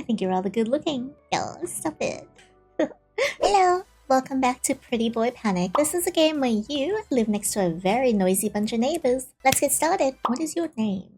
think you're rather good looking. No, stop it. Hello, welcome back to Pretty Boy Panic. This is a game where you live next to a very noisy bunch of neighbours. Let's get started. What is your name?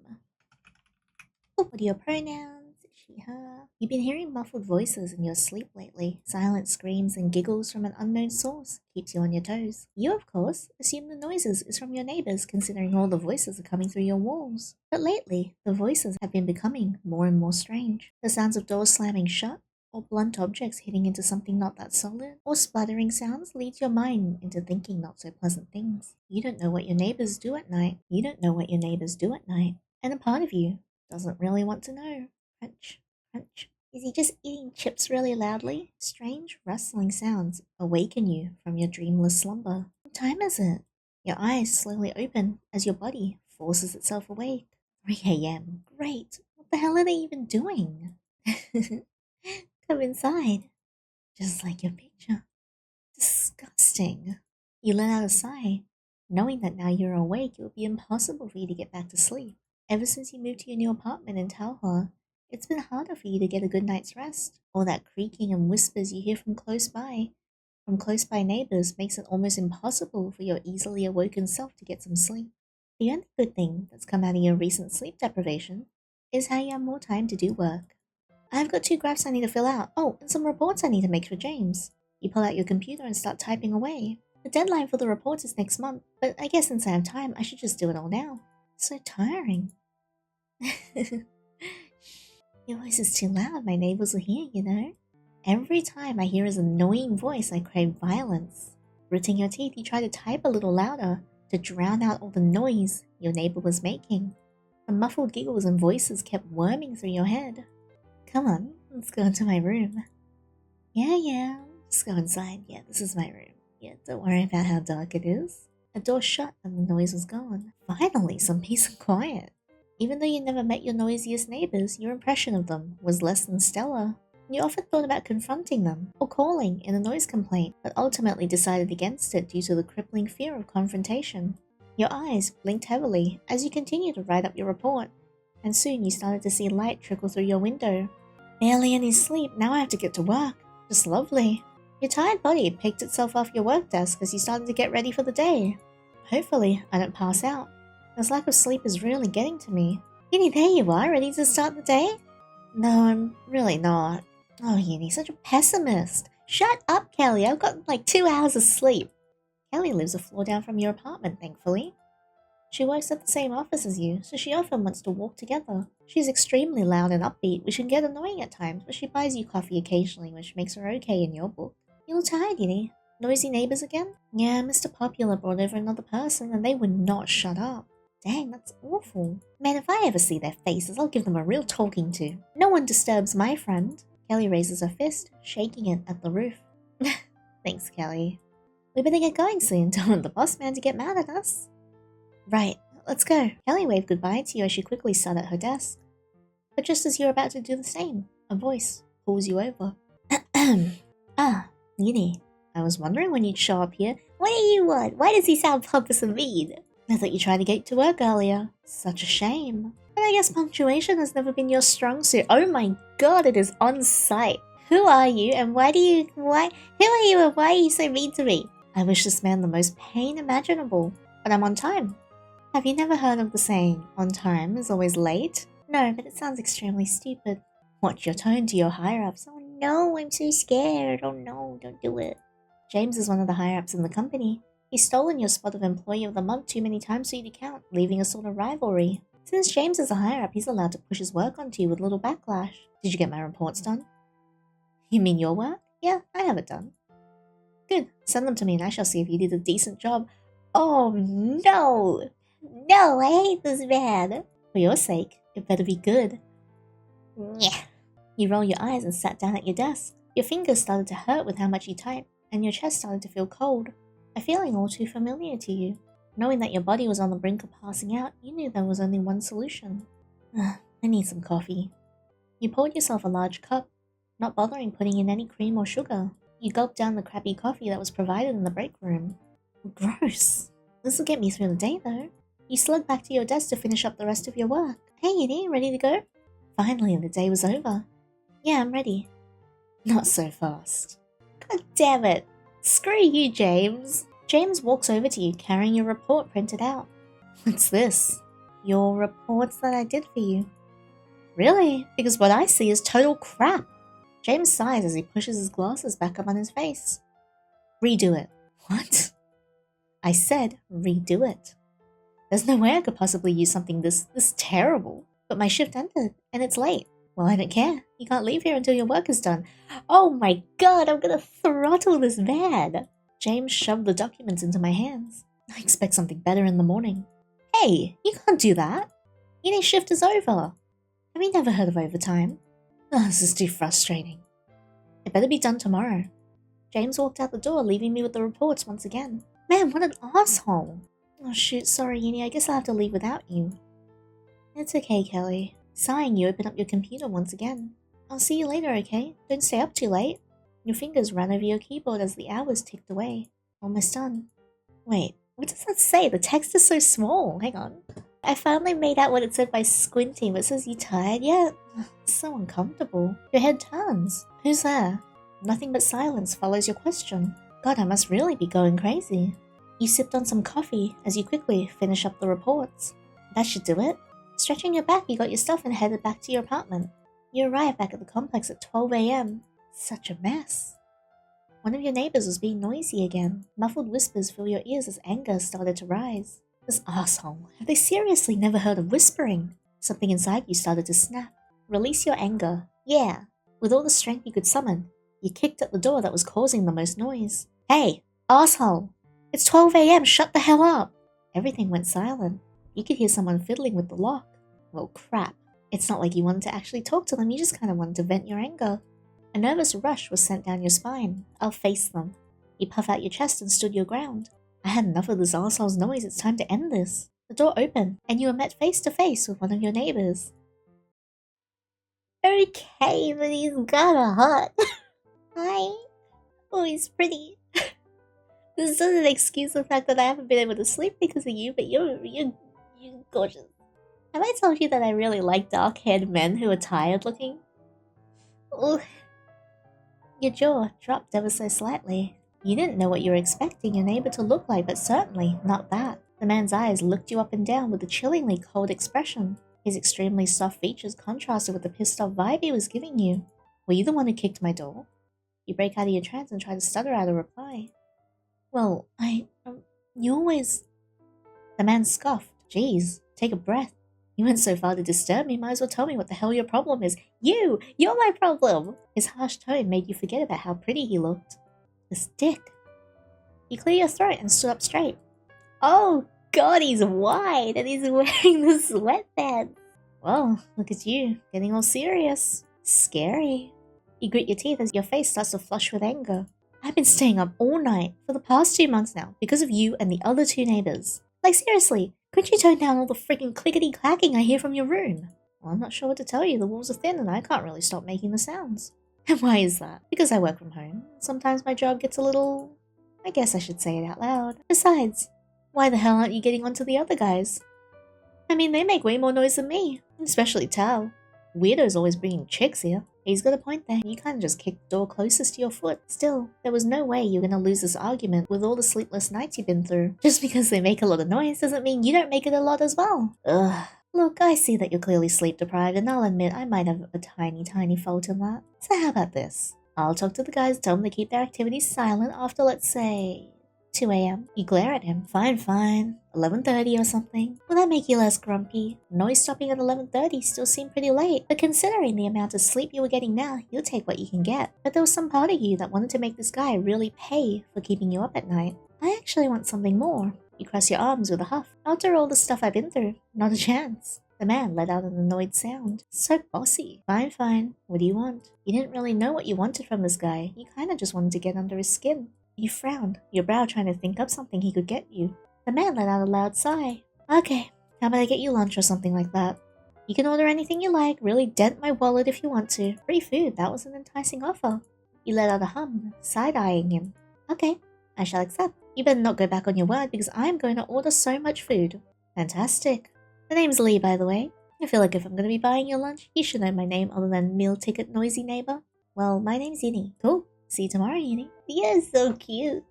What are your pronouns? She, her. You've been hearing muffled voices in your sleep lately. Silent screams and giggles from an unknown source. Keeps you on your toes. You, of course, assume the noises is from your neighbours, considering all the voices are coming through your walls. But lately, the voices have been becoming more and more strange. The sounds of doors slamming shut, or blunt objects hitting into something not that solid, or splattering sounds leads your mind into thinking not so pleasant things. You don't know what your neighbours do at night. You don't know what your neighbours do at night. And a part of you doesn't really want to know. Crunch, crunch. Is he just eating chips really loudly? Strange rustling sounds awaken you from your dreamless slumber. What time is it? Your eyes slowly open as your body forces itself awake. 3 a.m. Great. What the hell are they even doing? Come inside. Just like your picture. Disgusting. You let out a sigh, knowing that now you're awake, it will be impossible for you to get back to sleep. Ever since you moved to your new apartment in Talhua, it's been harder for you to get a good night's rest. All that creaking and whispers you hear from close by neighbours makes it almost impossible for your easily awoken self to get some sleep. The only good thing that's come out of your recent sleep deprivation is how you have more time to do work. I've got 2 graphs I need to fill out. Oh, and some reports I need to make for James. You pull out your computer and start typing away. The deadline for the reports is next month, but I guess since I have time, I should just do it all now. So tiring. Your voice is too loud, my neighbours will hear, you know. Every time I hear his annoying voice, I crave violence. Gritting your teeth, you try to type a little louder to drown out all the noise your neighbour was making. The muffled giggles and voices kept worming through your head. Come on, let's go into my room. Yeah, just go inside. Yeah, this is my room. Yeah, don't worry about how dark it is. A door shut and the noise was gone. Finally, some peace and quiet. Even though you never met your noisiest neighbours, your impression of them was less than stellar. You often thought about confronting them or calling in a noise complaint, but ultimately decided against it due to the crippling fear of confrontation. Your eyes blinked heavily as you continued to write up your report, and soon you started to see light trickle through your window. Barely any sleep, now I have to get to work. Just lovely. Your tired body picked itself off your work desk as you started to get ready for the day. Hopefully, I don't pass out. This lack of sleep is really getting to me. Yinny, there you are, ready to start the day? No, I'm really not. Oh, Yinny, such a pessimist. Shut up, Kelly, I've got like 2 hours of sleep. Kelly lives a floor down from your apartment, thankfully. She works at the same office as you, so she often wants to walk together. She's extremely loud and upbeat, which can get annoying at times, but she buys you coffee occasionally, which makes her okay in your book. You look tired, Yinny. Noisy neighbours again? Yeah, Mr. Popular brought over another person, and they would not shut up. Dang, that's awful. Man, if I ever see their faces, I'll give them a real talking to. No one disturbs my friend. Kelly raises her fist, shaking it at the roof. Thanks, Kelly. We better get going soon, don't want the boss man to get mad at us. Right, let's go. Kelly waved goodbye to you as she quickly sat at her desk. But just as you're about to do the same, a voice pulls you over. Ah, Yinny. I was wondering when you'd show up here. What do you want? Why does he sound pompous and mean? I thought you tried to get to work earlier. Such a shame. But I guess punctuation has never been your strong suit. Oh my god, it is on site. Who are you and who are you and why are you so mean to me? I wish this man the most pain imaginable, but I'm on time. Have you never heard of the saying, on time is always late? No, but it sounds extremely stupid. Watch your tone to your higher-ups. Oh no, I'm so scared. Oh no, don't do it. James is one of the higher-ups in the company. He's stolen your spot of Employee of the Month too many times for you to count, leaving a sort of rivalry. Since James is a higher-up, he's allowed to push his work onto you with little backlash. Did you get my reports done? You mean your work? Yeah, I have it done. Good, send them to me and I shall see if you did a decent job. Oh no! No, I hate this man. For your sake, it better be good. Yeah. You roll your eyes and sat down at your desk. Your fingers started to hurt with how much you typed, and your chest started to feel cold. A feeling all too familiar to you. Knowing that your body was on the brink of passing out, you knew there was only one solution. I need some coffee. You poured yourself a large cup, not bothering putting in any cream or sugar. You gulped down the crappy coffee that was provided in the break room. Gross. This'll get me through the day though. You slid back to your desk to finish up the rest of your work. Hey, Yinny, ready to go? Finally, the day was over. Yeah, I'm ready. Not so fast. God damn it. Screw you, James. James walks over to you carrying your report printed out. What's this? Your reports that I did for you. Really? Because what I see is total crap. James sighs as he pushes his glasses back up on his face. Redo it. What? I said redo it. There's no way I could possibly use something this terrible. But my shift ended, and it's late. Well, I don't care. You can't leave here until your work is done. Oh my god, I'm gonna throttle this man. James shoved the documents into my hands. I expect something better in the morning. Hey, you can't do that. Your shift is over. Have you never heard of overtime? Oh, this is too frustrating. It better be done tomorrow. James walked out the door, leaving me with the reports once again. Man, what an asshole. Oh shoot, sorry Yinny, I guess I'll have to leave without you. It's okay, Kelly. Sighing, you open up your computer once again. I'll see you later, okay? Don't stay up too late. Your fingers ran over your keyboard as the hours ticked away. Almost done. Wait, what does that say? The text is so small. Hang on. I finally made out what it said by squinting, but it says, you tired yet? It's so uncomfortable. Your head turns. Who's there? Nothing but silence follows your question. God, I must really be going crazy. You sipped on some coffee as you quickly finish up the reports. That should do it. Stretching your back, you got your stuff and headed back to your apartment. You arrived back at the complex at 12 AM. Such a mess. One of your neighbours was being noisy again. Muffled whispers fill your ears as anger started to rise. This asshole. Have they seriously never heard of whispering? Something inside you started to snap. Release your anger. Yeah. With all the strength you could summon, you kicked at the door that was causing the most noise. Hey, asshole. It's 12 AM, shut the hell up. Everything went silent. You could hear someone fiddling with the lock. Well, crap. It's not like you wanted to actually talk to them, you just kind of wanted to vent your anger. A nervous rush was sent down your spine. I'll face them. You puff out your chest and stood your ground. I had enough of this arsehole's noise, it's time to end this. The door opened, and you were met face to face with one of your neighbours. Okay, but he's kinda hot. Hi. Oh, he's pretty. This doesn't excuse the fact that I haven't been able to sleep because of you, but you're gorgeous. Have I told you that I really like dark-haired men who are tired looking? Ooh. Your jaw dropped ever so slightly. You didn't know what you were expecting your neighbor to look like, but certainly not that. The man's eyes looked you up and down with a chillingly cold expression. His extremely soft features contrasted with the pissed-off vibe he was giving you. Were you the one who kicked my door? You break out of your trance and try to stutter out a reply. Well, you always... The man scoffed. Jeez, take a breath. You went so far to disturb me, might as well tell me what the hell your problem is. You're my problem! His harsh tone made you forget about how pretty he looked. This dick. You clear your throat and stood up straight. Oh god, he's wide and he's wearing the sweatpants. Well, look at you, getting all serious. Scary. You grit your teeth as your face starts to flush with anger. I've been staying up all night for the past 2 months now because of you and the other 2 neighbours. Like seriously, couldn't you tone down all the freaking clickety-clacking I hear from your room? Well, I'm not sure what to tell you, the walls are thin and I can't really stop making the sounds. And why is that? Because I work from home. Sometimes my job gets a little... I guess I should say it out loud. Besides, why the hell aren't you getting onto the other guys? I mean, they make way more noise than me. Especially Tao. Weirdo's always bringing chicks here. He's got a point there. You kinda just kicked the door closest to your foot. Still, there was no way you're gonna lose this argument with all the sleepless nights you've been through. Just because they make a lot of noise doesn't mean you don't make it a lot as well. Ugh. Look, I see that you're clearly sleep deprived, and I'll admit I might have a tiny fault in that. So how about this? I'll talk to the guys, tell them to keep their activities silent after, let's say, 2 AM. You glare at him. Fine. 11:30 or something. Will that make you less grumpy? Noise stopping at 11:30 still seemed pretty late, but considering the amount of sleep you were getting now, you'll take what you can get. But there was some part of you that wanted to make this guy really pay for keeping you up at night. I actually want something more. You cross your arms with a huff. After all the stuff I've been through, not a chance. The man let out an annoyed sound. So bossy. Fine. What do you want? You didn't really know what you wanted from this guy. You kinda just wanted to get under his skin. You frowned, your brow trying to think up something he could get you. The man let out a loud sigh. Okay, how about I get you lunch or something like that? You can order anything you like, really dent my wallet if you want to. Free food, that was an enticing offer. You let out a hum, side-eyeing him. Okay, I shall accept. You better not go back on your word because I'm going to order so much food. Fantastic. The name's Lee, by the way. I feel like if I'm gonna be buying your lunch, you should know my name other than meal ticket noisy neighbor. Well, my name's Yinny. Cool. See you tomorrow, Yinny. You're so cute.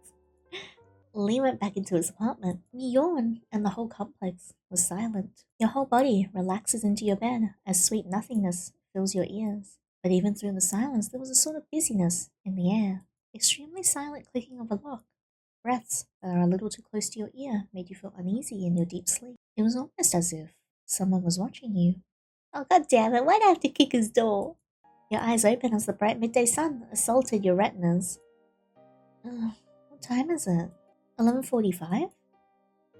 Lee went back into his apartment. He yawned, and the whole complex was silent. Your whole body relaxes into your bed as sweet nothingness fills your ears. But even through the silence, there was a sort of busyness in the air. Extremely silent clicking of a lock. Breaths that are a little too close to your ear made you feel uneasy in your deep sleep. It was almost as if someone was watching you. Oh, god damn it, why'd I have to kick his door? Your eyes open as the bright midday sun assaulted your retinas. What time is it? 11:45?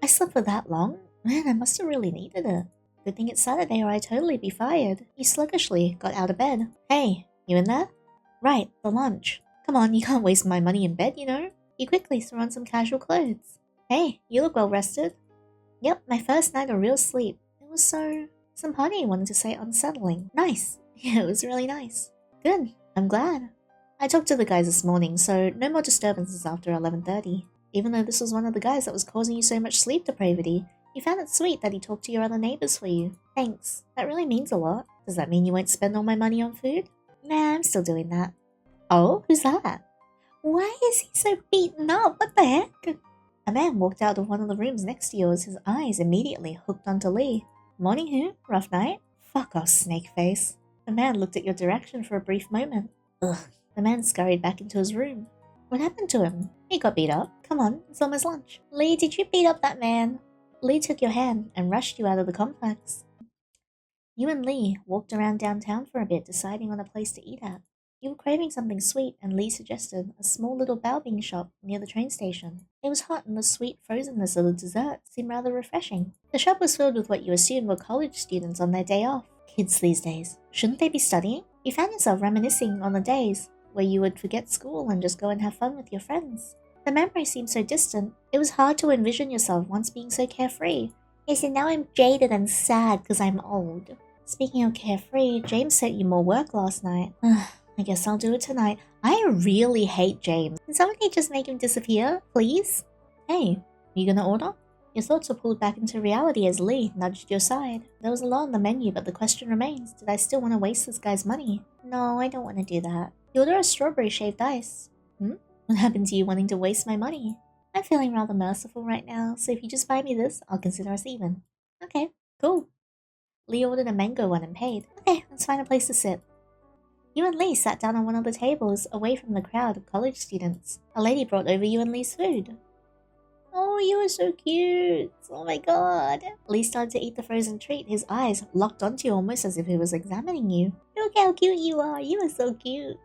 I slept for that long? Man, I must have really needed it. Good thing it's Saturday or I'd totally be fired. You sluggishly got out of bed. Hey, you in there? Right, the lunch. Come on, you can't waste my money in bed, you know? You quickly threw on some casual clothes. Hey, you look well rested. Yep, my first night of real sleep. It was so... Some party wanted to say unsettling. Nice. Yeah, it was really nice. Good. I'm glad. I talked to the guys this morning, so no more disturbances after 11:30. Even though this was one of the guys that was causing you so much sleep depravity, you found it sweet that he talked to your other neighbours for you. Thanks. That really means a lot. Does that mean you won't spend all my money on food? Nah, I'm still doing that. Oh, who's that? Why is he so beaten up? What the heck? A man walked out of one of the rooms next to yours, his eyes immediately hooked onto Lee. Morning, who? Rough night? Fuck off, snake face. The man looked at your direction for a brief moment. Ugh. The man scurried back into his room. What happened to him? He got beat up. Come on, it's almost lunch. Lee, did you beat up that man? Lee took your hand and rushed you out of the complex. You and Lee walked around downtown for a bit, deciding on a place to eat at. You were craving something sweet, and Lee suggested a small little baobing shop near the train station. It was hot, and the sweet frozenness of the dessert seemed rather refreshing. The shop was filled with what you assumed were college students on their day off. Kids these days. Shouldn't they be studying? You found yourself reminiscing on the days where you would forget school and just go and have fun with your friends. The memory seemed so distant, it was hard to envision yourself once being so carefree. Yes, and now I'm jaded and sad because I'm old. Speaking of carefree, James sent you more work last night. I guess I'll do it tonight. I really hate James. Can somebody just make him disappear, please? Hey, you gonna order? Your thoughts were pulled back into reality as Lee nudged your side. There was a lot on the menu, but the question remains, did I still want to waste this guy's money? No, I don't want to do that. You order a strawberry shaved ice. What happened to you wanting to waste my money? I'm feeling rather merciful right now, so if you just buy me this, I'll consider us even. Okay, cool. Lee ordered a mango one and paid. Okay, let's find a place to sit. You and Lee sat down on one of the tables, away from the crowd of college students. A lady brought over you and Lee's food. Oh, you were so cute. Oh my god. Lee started to eat the frozen treat, his eyes locked onto you almost as if he was examining you. Look how cute you are. You are so cute.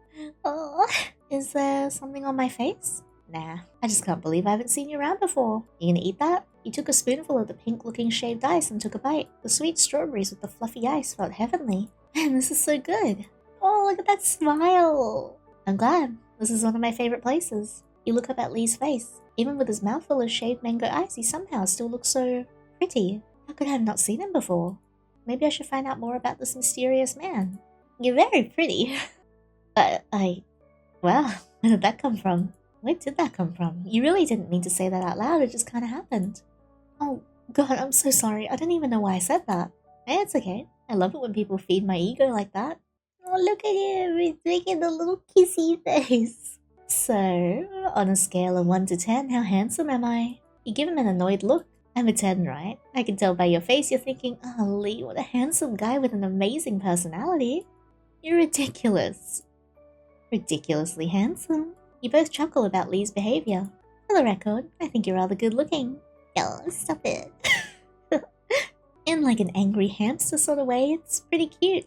Oh. Is there something on my face? Nah, I just can't believe I haven't seen you around before. You gonna eat that? You took a spoonful of the pink-looking shaved ice and took a bite. The sweet strawberries with the fluffy ice felt heavenly. Man, this is so good. Oh, look at that smile. I'm glad. This is one of my favorite places. You look up at Lee's face. Even with his mouth full of shaved mango ice, he somehow still looks so pretty. How could I have not seen him before? Maybe I should find out more about this mysterious man. You're very pretty. Well, where did that come from? Where did that come from? You really didn't mean to say that out loud, it just kinda happened. Oh, god, I'm so sorry. I don't even know why I said that. Eh, it's okay. I love it when people feed my ego like that. Oh, look at him. He's making the little kissy face. So, on a scale of 1 to 10, how handsome am I? You give him an annoyed look. I'm a 10, right? I can tell by your face you're thinking, oh, Lee, what a handsome guy with an amazing personality. You're ridiculous. Ridiculously handsome. You both chuckle about Lee's behavior. For the record, I think you're rather good looking. Oh, stop it. In like an angry hamster sort of way, it's pretty cute.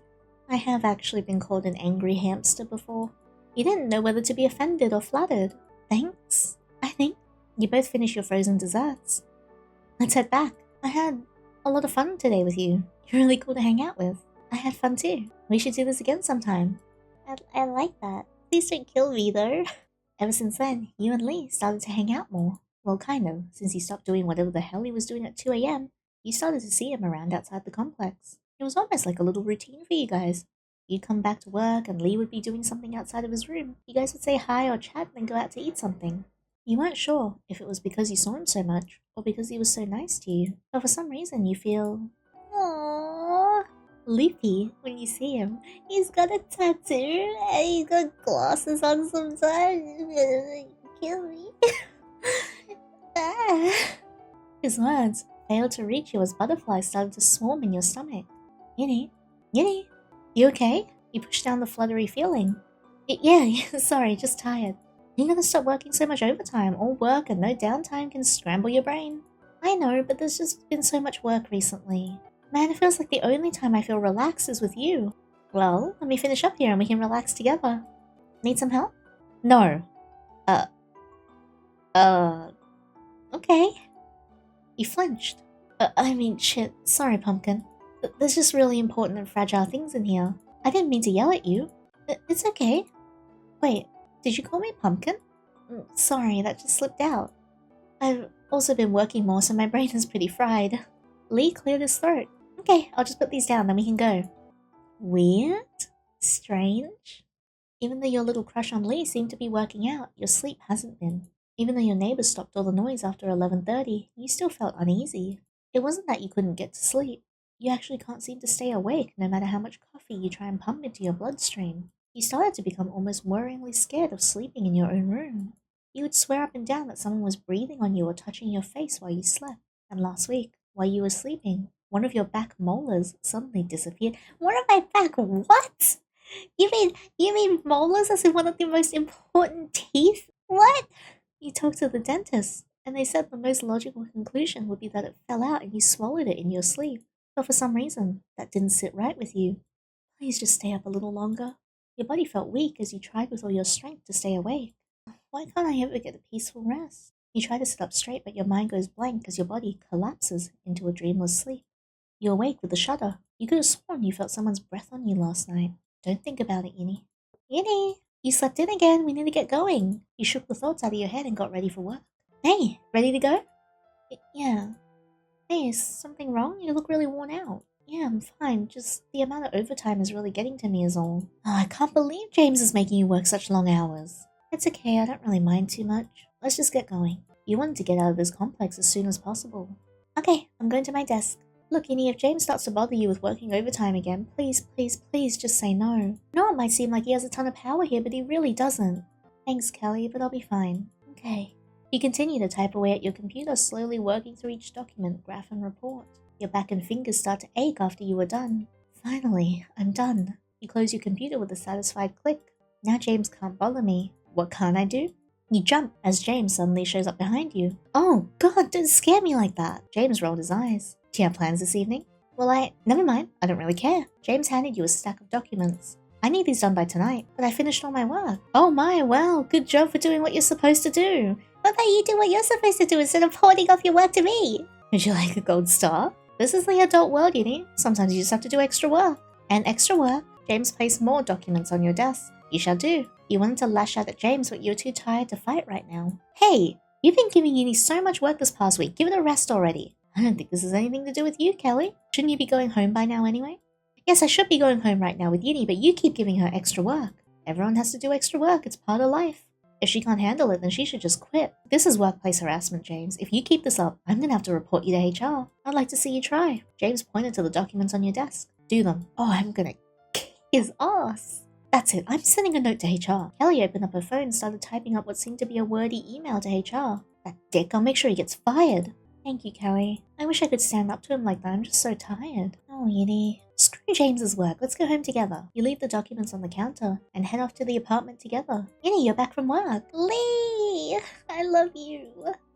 I have actually been called an angry hamster before. You didn't know whether to be offended or flattered. Thanks, I think. You both finish your frozen desserts. Let's head back. I had a lot of fun today with you. You're really cool to hang out with. I had fun too. We should do this again sometime. I like that. Please don't kill me though. Ever since then, you and Lee started to hang out more. Well, kind of, since he stopped doing whatever the hell he was doing at 2 AM. You started to see him around outside the complex. It was almost like a little routine for you guys. You'd come back to work and Lee would be doing something outside of his room. You guys would say hi or chat and then go out to eat something. You weren't sure if it was because you saw him so much or because he was so nice to you, but for some reason you feel... Aww. Loopy when you see him. He's got a tattoo and he's got glasses on sometimes. Kill me. Ah. His words failed to reach you as butterflies started to swarm in your stomach. Yinny? Yinny? You okay? You pushed down the fluttery feeling. Yeah, sorry, just tired. You gotta stop working so much overtime. All work and no downtime can scramble your brain. I know, but there's just been so much work recently. Man, it feels like the only time I feel relaxed is with you. Well, let me finish up here and we can relax together. Need some help? No. Okay. You flinched. Shit. Sorry, Pumpkin. There's just really important and fragile things in here. I didn't mean to yell at you. It's okay. Wait, did you call me Pumpkin? Sorry, that just slipped out. I've also been working more, so my brain is pretty fried. Lee cleared his throat. Okay, I'll just put these down, then we can go. Weird? Strange? Even though your little crush on Lee seemed to be working out, your sleep hasn't been. Even though your neighbours stopped all the noise after 11:30, you still felt uneasy. It wasn't that you couldn't get to sleep. You actually can't seem to stay awake no matter how much coffee you try and pump into your bloodstream. You started to become almost worryingly scared of sleeping in your own room. You would swear up and down that someone was breathing on you or touching your face while you slept. And last week, while you were sleeping, one of your back molars suddenly disappeared. One of my back what? You mean molars as in one of the most important teeth? What? You talked to the dentist, and they said the most logical conclusion would be that it fell out and you swallowed it in your sleep. But for some reason, that didn't sit right with you. Please just stay up a little longer. Your body felt weak as you tried with all your strength to stay awake. Why can't I ever get a peaceful rest? You try to sit up straight, but your mind goes blank as your body collapses into a dreamless sleep. You awake with a shudder. You could have sworn you felt someone's breath on you last night. Don't think about it, Yinny. Yinny! You slept in again. We need to get going. You shook the thoughts out of your head and got ready for work. Hey, ready to go? Yeah. Hey, is something wrong? You look really worn out. Yeah, I'm fine. Just the amount of overtime is really getting to me is all. Oh, I can't believe James is making you work such long hours. It's okay, I don't really mind too much. Let's just get going. You wanted to get out of this complex as soon as possible. Okay, I'm going to my desk. Look, Innie, if James starts to bother you with working overtime again, please just say no. I know it might seem like he has a ton of power here, but he really doesn't. Thanks, Kelly, but I'll be fine. Okay. You continue to type away at your computer, slowly working through each document, graph, and report. Your back and fingers start to ache after you are done. Finally, I'm done. You close your computer with a satisfied click. Now James can't bother me. What can't I do? You jump as James suddenly shows up behind you. Oh, God, don't scare me like that. James rolled his eyes. Do you have plans this evening? Well, never mind. I don't really care. James handed you a stack of documents. I need these done by tonight, but I finished all my work. Oh my, well, good job for doing what you're supposed to do. What about you do what you're supposed to do instead of hoarding off your work to me? Would you like a gold star? This is the adult world, Yinny. Sometimes you just have to do extra work. And extra work. James placed more documents on your desk. You shall do. You wanted to lash out at James, but you're too tired to fight right now. Hey, you've been giving Yinny so much work this past week. Give it a rest already. I don't think this has anything to do with you, Kelly. Shouldn't you be going home by now anyway? Yes, I should be going home right now with Yinny, but you keep giving her extra work. Everyone has to do extra work. It's part of life. If she can't handle it, then she should just quit. This is workplace harassment, James. If you keep this up, I'm gonna have to report you to HR. I'd like to see you try. James pointed to the documents on your desk. Do them. Oh, I'm gonna kick his ass. That's it. I'm sending a note to HR. Kelly opened up her phone and started typing up what seemed to be a wordy email to HR. That dick, I'll make sure he gets fired. Thank you, Kelly. I wish I could stand up to him like that. I'm just so tired. Oh, Yinny. Screw James's work. Let's go home together. You leave the documents on the counter and head off to the apartment together. Yinny, you're back from work. Lee! I love you.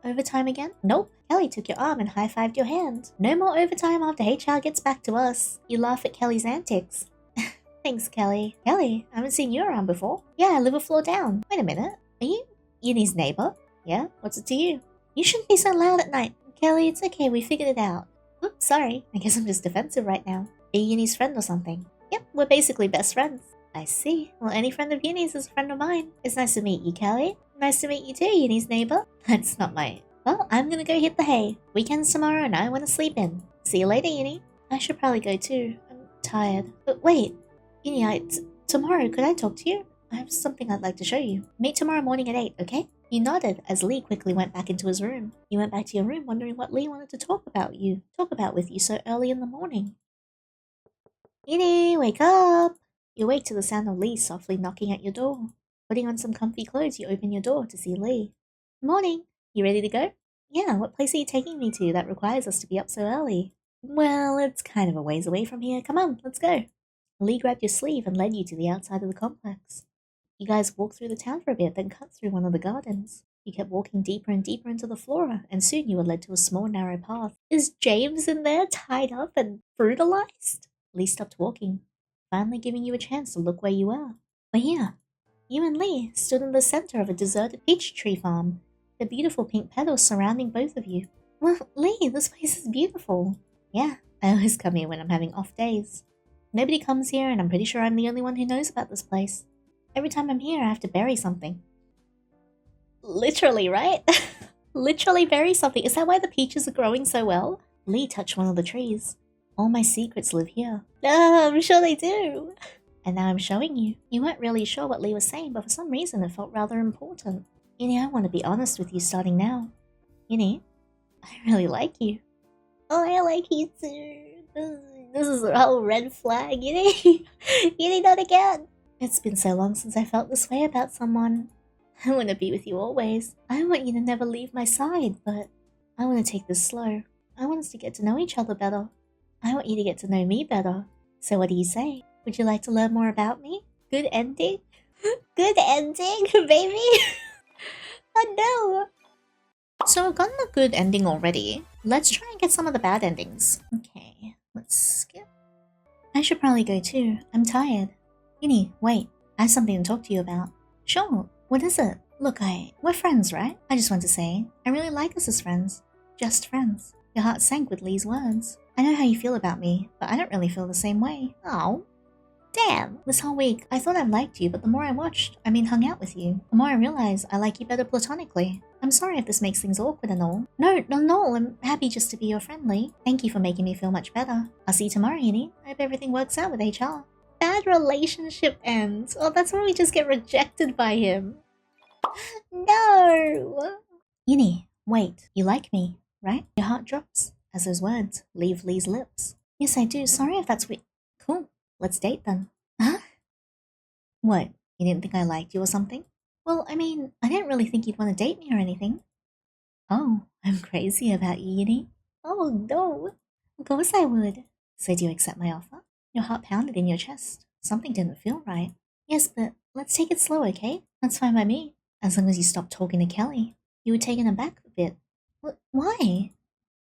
Overtime again? Nope. Kelly took your arm and high-fived your hand. No more overtime after HR gets back to us. You laugh at Kelly's antics. Thanks, Kelly. Kelly, I haven't seen you around before. Yeah, I live a floor down. Wait a minute. Are you Yinny's neighbor? Yeah? What's it to you? You shouldn't be so loud at night. Kelly, it's okay. We figured it out. Oops, sorry. I guess I'm just defensive right now. Are you Yinny's friend or something? Yep, we're basically best friends. I see. Well, any friend of Yinny's is a friend of mine. It's nice to meet you, Kelly. Nice to meet you too, Yinny's neighbor. That's not my... Well, I'm gonna go hit the hay. Weekend's tomorrow and I want to sleep in. See you later, Yinny. I should probably go too. I'm tired. But wait. Yinny, tomorrow, could I talk to you? I have something I'd like to show you. Meet tomorrow morning at 8, okay? You nodded as Lee quickly went back into his room. You went back to your room wondering what Lee wanted to talk about with you so early in the morning. Yandere, wake up! You wake to the sound of Lee softly knocking at your door. Putting on some comfy clothes, you open your door to see Lee. Morning! You ready to go? Yeah, what place are you taking me to that requires us to be up so early? Well, it's kind of a ways away from here. Come on, let's go. Lee grabbed your sleeve and led you to the outside of the complex. You guys walked through the town for a bit, then cut through one of the gardens. You kept walking deeper and deeper into the flora, and soon you were led to a small narrow path. Is James in there, tied up and brutalized? Lee stopped walking, finally giving you a chance to look where you were. We're here. You and Lee stood in the center of a deserted peach tree farm, the beautiful pink petals surrounding both of you. Well, Lee, this place is beautiful. Yeah, I always come here when I'm having off days. Nobody comes here, and I'm pretty sure I'm the only one who knows about this place. Every time I'm here, I have to bury something. Literally, right? Literally bury something. Is that why the peaches are growing so well? Lee touched one of the trees. All my secrets live here. I'm sure they do. And now I'm showing you. You weren't really sure what Lee was saying, but for some reason it felt rather important. Yinny, I want to be honest with you starting now. Yinny, I really like you. Oh, I like you too. This is a whole red flag, Yinny. Yinny, not again. It's been so long since I felt this way about someone. I want to be with you always. I want you to never leave my side, but I want to take this slow. I want us to get to know each other better. I want you to get to know me better. So what do you say? Would you like to learn more about me? Good ending? Good ending, baby? Oh no! So I've gotten a good ending already. Let's try and get some of the bad endings. Okay, let's skip. I should probably go too. I'm tired. Yinny, wait. I have something to talk to you about. Sure, what is it? Look, we're friends, right? I just want to say, I really like us as friends. Just friends. Your heart sank with Lee's words. I know how you feel about me, but I don't really feel the same way. Oh. Damn! This whole week, I thought I liked you, but the more I watched, hung out with you, the more I realized I like you better platonically. I'm sorry if this makes things awkward and all. No, I'm happy just to be your friend, Lee. Thank you for making me feel much better. I'll see you tomorrow, Yinny. I hope everything works out with HR. Bad relationship ends. Oh, that's when we just get rejected by him. No! Yinny, wait. You like me, right? Your heart drops as those words leave Lee's lips. Yes, I do. Sorry if that's weird. Cool. Let's date then. Huh? What? You didn't think I liked you or something? Well, I didn't really think you'd want to date me or anything. Oh, I'm crazy about you, Yinny. Oh, no. Of course I would. So do you accept my offer? Your heart pounded in your chest. Something didn't feel right. Yes, but let's take it slow, okay? That's fine by me. As long as you stop talking to Kelly. You were taken aback a bit. Why?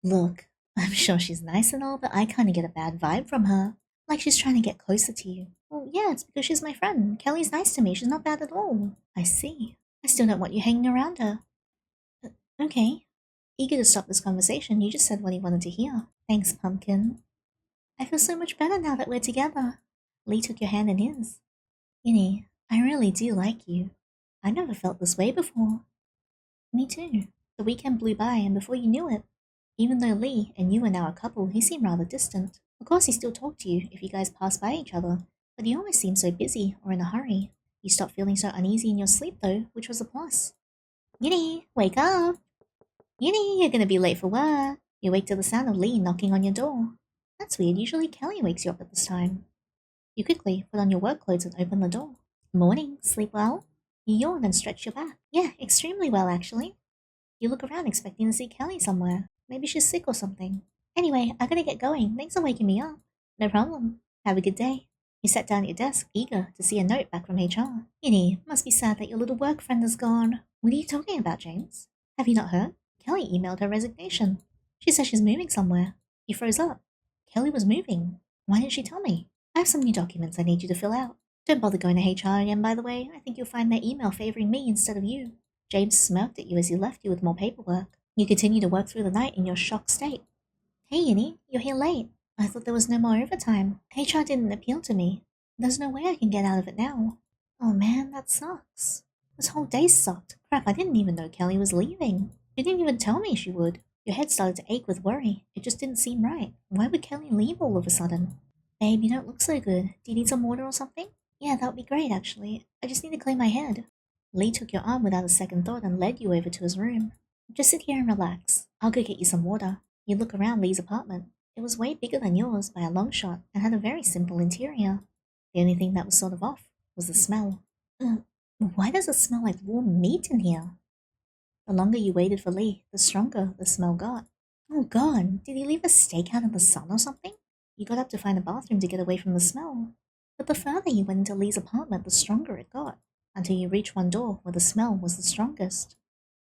Look, I'm sure she's nice and all, but I kinda get a bad vibe from her. Like she's trying to get closer to you. Well, yeah, it's because she's my friend. Kelly's nice to me. She's not bad at all. I see. I still don't want you hanging around her. Okay. Eager to stop this conversation, you just said what he wanted to hear. Thanks, Pumpkin. I feel so much better now that we're together. Lee took your hand in his. Yinny, I really do like you. I never felt this way before. Me too. The weekend blew by, and before you knew it, even though Lee and you are now a couple, he seemed rather distant. Of course, he still talked to you if you guys passed by each other, but he always seemed so busy or in a hurry. You stopped feeling so uneasy in your sleep, though, which was a plus. Yinny, wake up! Yinny, you're gonna be late for work. You wake to the sound of Lee knocking on your door. That's weird. Usually Kelly wakes you up at this time. You quickly put on your work clothes and open the door. Morning. Sleep well? You yawn and stretch your back. Yeah, extremely well, actually. You look around expecting to see Kelly somewhere. Maybe she's sick or something. Anyway, I gotta get going. Thanks for waking me up. No problem. Have a good day. You sat down at your desk, eager to see a note back from HR. Yinny, must be sad that your little work friend is gone. What are you talking about, James? Have you not heard? Kelly emailed her resignation. She says she's moving somewhere. You froze up. Kelly was moving. Why didn't she tell me? I have some new documents I need you to fill out. Don't bother going to HR again, by the way. I think you'll find their email favoring me instead of you. James smirked at you as he left you with more paperwork. You continue to work through the night in your shocked state. Hey, Yinny, you're here late. I thought there was no more overtime. HR didn't appeal to me. There's no way I can get out of it now. Oh man, that sucks. This whole day sucked. Crap, I didn't even know Kelly was leaving. She didn't even tell me she would. Your head started to ache with worry. It just didn't seem right. Why would Kelly leave all of a sudden? Babe, you don't look so good. Do you need some water or something? Yeah, that would be great, actually. I just need to clear my head. Lee took your arm without a second thought and led you over to his room. Just sit here and relax. I'll go get you some water. You look around Lee's apartment. It was way bigger than yours by a long shot and had a very simple interior. The only thing that was sort of off was the smell. Why does it smell like warm meat in here? The longer you waited for Lee, the stronger the smell got. Oh god, did he leave a steak out in the sun or something? You got up to find a bathroom to get away from the smell. But the further you went into Lee's apartment, the stronger it got, until you reached one door where the smell was the strongest.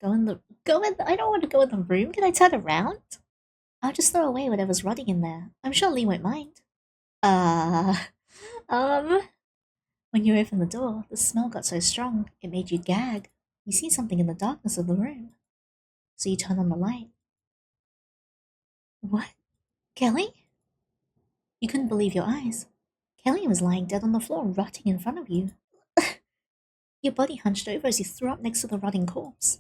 I don't want to go in the room, can I turn around? I'll just throw away whatever's rotting in there. I'm sure Lee won't mind. When you opened the door, the smell got so strong, it made you gag. You see something in the darkness of the room. So you turn on the light. What? Kelly? You couldn't believe your eyes. Kelly was lying dead on the floor, rotting in front of you. Your body hunched over as you threw up next to the rotting corpse.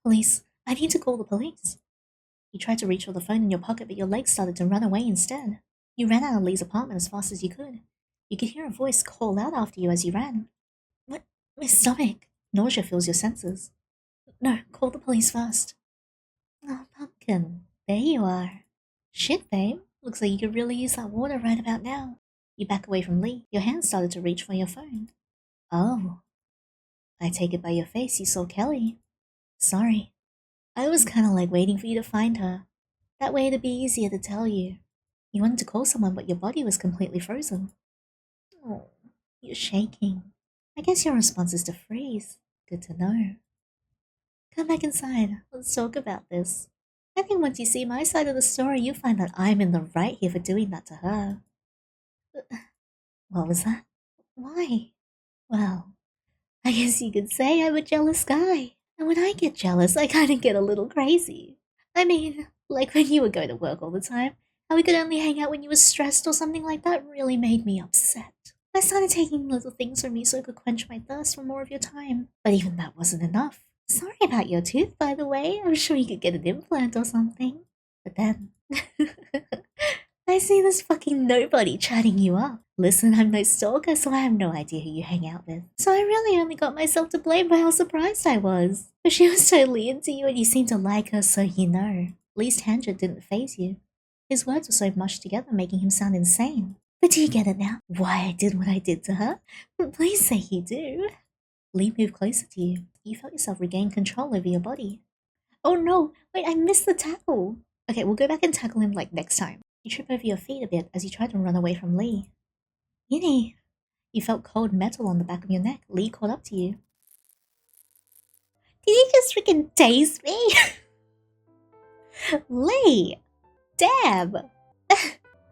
Police, I need to call the police. You tried to reach for the phone in your pocket, but your legs started to run away instead. You ran out of Lee's apartment as fast as you could. You could hear a voice call out after you as you ran. What? My stomach. Nausea fills your senses. No, call the police first. Oh, Pumpkin. There you are. Shit, babe. Looks like you could really use that water right about now. You back away from Lee. Your hand started to reach for your phone. Oh. I take it by your face you saw Kelly. Sorry. I was kinda like waiting for you to find her. That way it'd be easier to tell you. You wanted to call someone, but your body was completely frozen. Oh, you're shaking. I guess your response is to freeze. Good to know. Come back inside. Let's talk about this. I think once you see my side of the story, you'll find that I'm in the right here for doing that to her. What was that? Why? Well, I guess you could say I'm a jealous guy. And when I get jealous, I kinda get a little crazy. I mean, like when you would go to work all the time, how we could only hang out when you were stressed or something like that really made me upset. I started taking little things from you so I could quench my thirst for more of your time. But even that wasn't enough. Sorry about your tooth, by the way. I'm sure you could get an implant or something. But then... I see this fucking nobody chatting you up. Listen, I'm no stalker, so I have no idea who you hang out with. So I really only got myself to blame by how surprised I was. But she was totally into you and you seemed to like her, so you know. Least tangent didn't faze you. His words were so mushed together, making him sound insane. But do you get it now? Why I did what I did to her? But please say you do. Lee moved closer to you. You felt yourself regain control over your body. Oh no, wait, I missed the tackle. Okay, we'll go back and tackle him like next time. You trip over your feet a bit as you try to run away from Lee. Yinny. You felt cold metal on the back of your neck. Lee caught up to you. Did you just freaking tase me? Lee! Damn!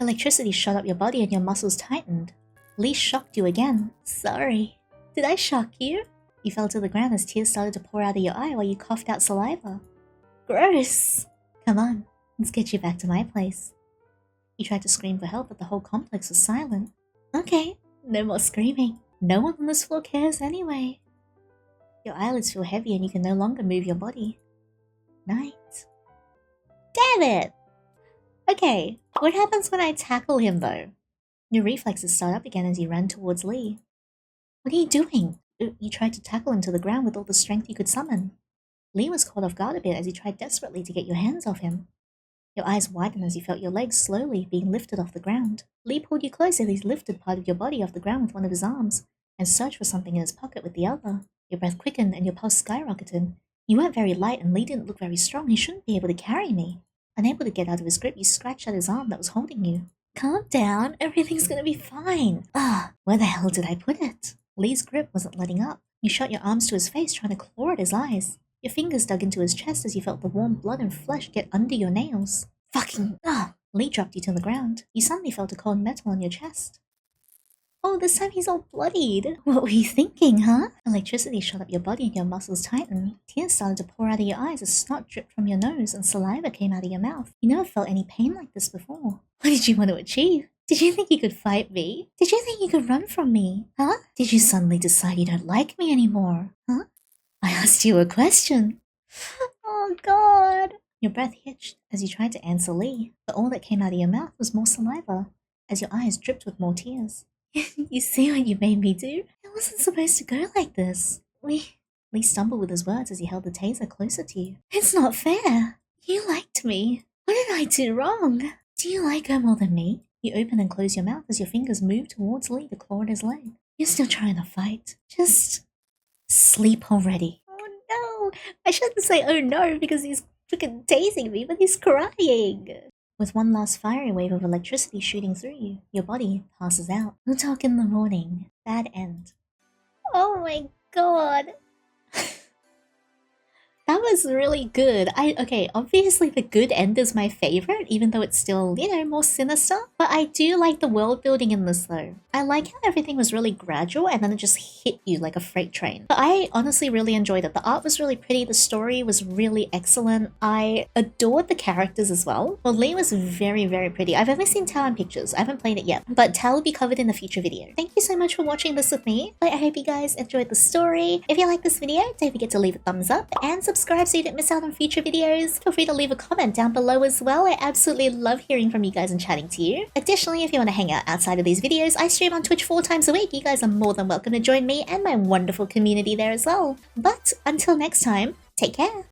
Electricity shot up your body and your muscles tightened. Lee shocked you again. Sorry. Did I shock you? You fell to the ground as tears started to pour out of your eye while you coughed out saliva. Gross! Come on, let's get you back to my place. You tried to scream for help, but the whole complex was silent. Okay, no more screaming. No one on this floor cares anyway. Your eyelids feel heavy and you can no longer move your body. Night. Damn it! Okay, what happens when I tackle him though? Your reflexes start up again as you ran towards Lee. What are you doing? You tried to tackle him to the ground with all the strength you could summon. Lee was caught off guard a bit as you tried desperately to get your hands off him. Your eyes widened as you felt your legs slowly being lifted off the ground. Lee pulled you close as he lifted part of your body off the ground with one of his arms, and searched for something in his pocket with the other. Your breath quickened and your pulse skyrocketed. You weren't very light and Lee didn't look very strong. He shouldn't be able to carry me. Unable to get out of his grip, you scratched at his arm that was holding you. Calm down, everything's gonna be fine. Where the hell did I put it? Lee's grip wasn't letting up. You shot your arms to his face, trying to claw at his eyes. Your fingers dug into his chest as you felt the warm blood and flesh get under your nails. Fucking Lee dropped you to the ground. You suddenly felt a cold metal on your chest. Oh, this time he's all bloodied. What were you thinking, huh? Electricity shot up your body and your muscles tightened. Tears started to pour out of your eyes as snot dripped from your nose and saliva came out of your mouth. You never felt any pain like this before. What did you want to achieve? Did you think you could fight me? Did you think you could run from me? Huh? Did you suddenly decide you don't like me anymore? Huh? I asked you a question. Oh god. Your breath hitched as you tried to answer Lee, but all that came out of your mouth was more saliva, as your eyes dripped with more tears. You see what you made me do? It wasn't supposed to go like this. Lee stumbled with his words as he held the taser closer to you. It's not fair. You liked me. What did I do wrong? Do you like her more than me? You open and close your mouth as your fingers move towards Lee to claw at his leg. You're still trying to fight. Just sleep already. Oh no! I shouldn't say oh no because he's freaking tasing me, but he's crying. With one last fiery wave of electricity shooting through you, your body passes out. We'll talk in the morning. Bad end. Oh my god. That was really good. Okay, obviously the good end is my favorite, even though it's still, you know, more sinister. But I do like the world building in this though. I like how everything was really gradual and then it just hit you like a freight train. But I honestly really enjoyed it. The art was really pretty, the story was really excellent. I adored the characters as well. Well, Lee was very, very pretty. I've only seen Tao in pictures. I haven't played it yet, but Tao will be covered in a future video. Thank you so much for watching this with me. I hope you guys enjoyed the story. If you like this video, don't forget to leave a thumbs up and subscribe so you don't miss out on future videos. Feel free to leave a comment down below as well. I absolutely love hearing from you guys and chatting to you. Additionally, if you want to hang out outside of these videos, I stream on Twitch 4 times a week. You guys are more than welcome to join me and my wonderful community there as well. But until next time, take care.